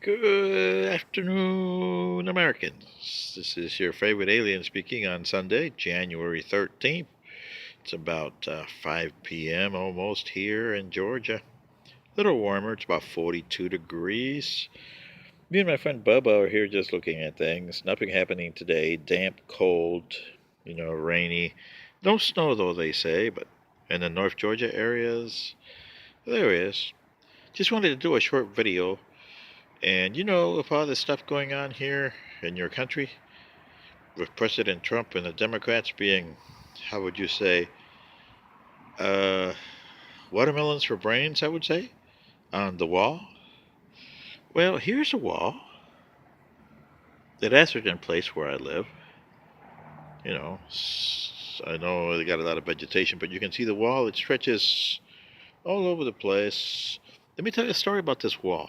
Good afternoon, Americans. This is your favorite alien speaking on Sunday, January 13th. It's about 5 p.m. almost here in Georgia. A little warmer, it's about 42 degrees. Me and my friend Bubba are here just looking at things. Nothing happening today. Damp, cold, rainy. No snow, though, they say, but in the North Georgia areas, there is. Just wanted to do a short video. And with all this stuff going on here in your country, with President Trump and the Democrats being, how would you say, uh, watermelons for brains, I would say, on the wall. Well, here's a wall that Atherton Place where I live. I know they got a lot of vegetation, but you can see the wall. It stretches all over the place. Let me tell you a story about this wall.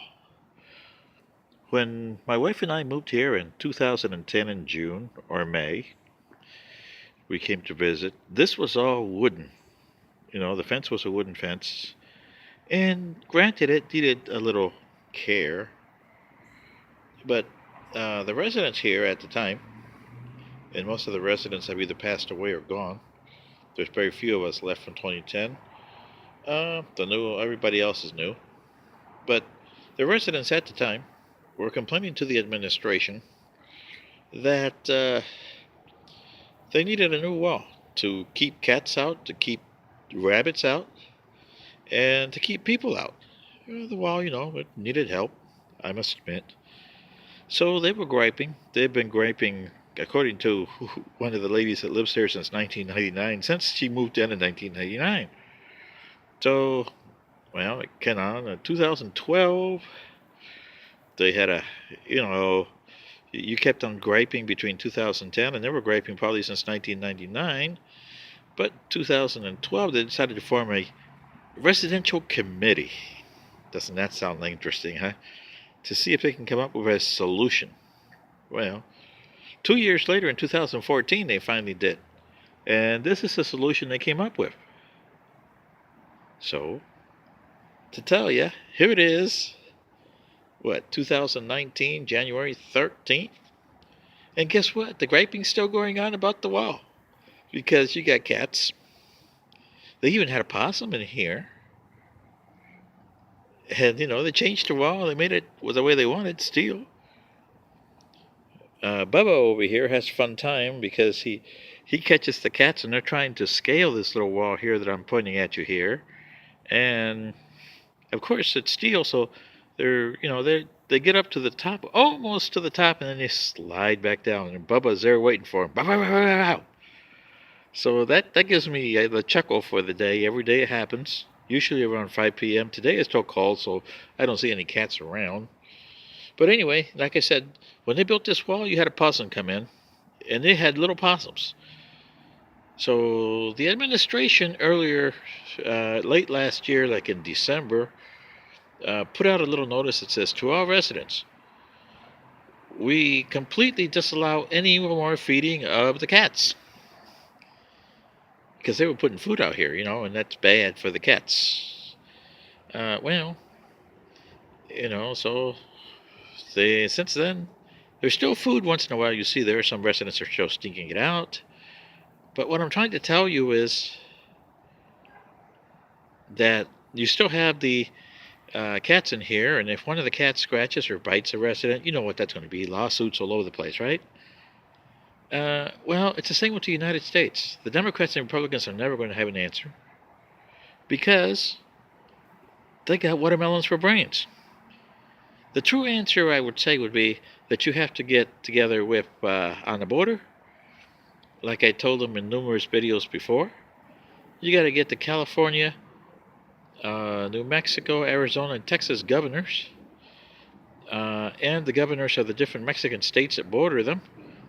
When my wife and I moved here in 2010 in June or May, we came to visit. This was all wooden. The fence was a wooden fence. And granted, it needed a little care. But the residents here at the time, and most of the residents have either passed away or gone. There's very few of us left from 2010. Everybody else is new. But the residents at the time were complaining to the administration that they needed a new wall to keep cats out, to keep rabbits out, and to keep people out. The wall, it needed help, I must admit. So they were griping. They've been griping, according to one of the ladies that lives there since 1999, since she moved in 1999. So, it came on in 2012. They had you kept on griping between 2010, and they were griping probably since 1999. But 2012, they decided to form a residential committee. Doesn't that sound interesting, huh? To see if they can come up with a solution. Well, 2 years later, in 2014, they finally did. And this is the solution they came up with. So, to tell you, here it is. 2019, January 13th? And guess what? The griping's still going on about the wall. Because you got cats. They even had a possum in here. And, they changed the wall. They made it the way they wanted, steel. Bubba over here has a fun time because he catches the cats and they're trying to scale this little wall here that I'm pointing at you here. And, of course, it's steel, so they get up to the top, almost to the top, and then they slide back down. And Bubba's there waiting for them. So that gives me the chuckle for the day. Every day it happens, usually around 5 p.m. Today is still cold, so I don't see any cats around. But anyway, like I said, when they built this wall, you had a possum come in, and they had little possums. So the administration earlier, late last year, like in December, put out a little notice that says, to all residents, we completely disallow any more feeding of the cats. Because they were putting food out here, and that's bad for the cats. So since then, there's still food once in a while. You see there, some residents are still sneaking it out. But what I'm trying to tell you is that you still have the cats in here, and if one of the cats scratches or bites a resident, you know what that's going to be. Lawsuits all over the place, right? It's the same with the United States. The Democrats and Republicans are never going to have an answer because they got watermelons for brains. The true answer, I would say, would be that you have to get together with, on the border, like I told them in numerous videos before, you got to get the California, New Mexico, Arizona, and Texas governors, and the governors of the different Mexican states that border them,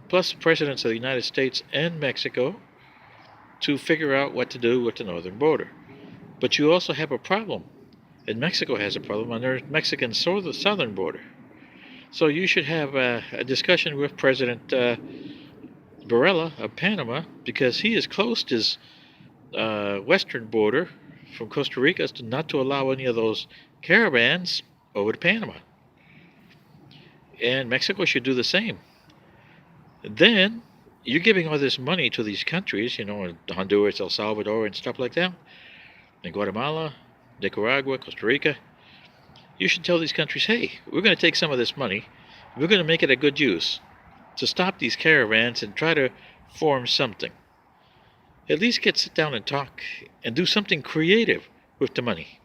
plus the presidents of the United States and Mexico, to figure out what to do with the northern border. But you also have a problem, and Mexico has a problem on their Mexican southern border. So you should have a discussion with President Varela of Panama, because he has closed his western border from Costa Rica not to allow any of those caravans over to Panama. And Mexico should do the same. Then you're giving all this money to these countries, Honduras, El Salvador, and stuff like that, and Guatemala, Nicaragua, Costa Rica. You should tell these countries, hey, we're going to take some of this money, we're going to make it a good use to stop these caravans and try to form something. At least sit down and talk and do something creative with the money.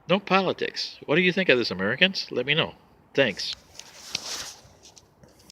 No politics. What do you think of this, Americans? Let me know. Thanks.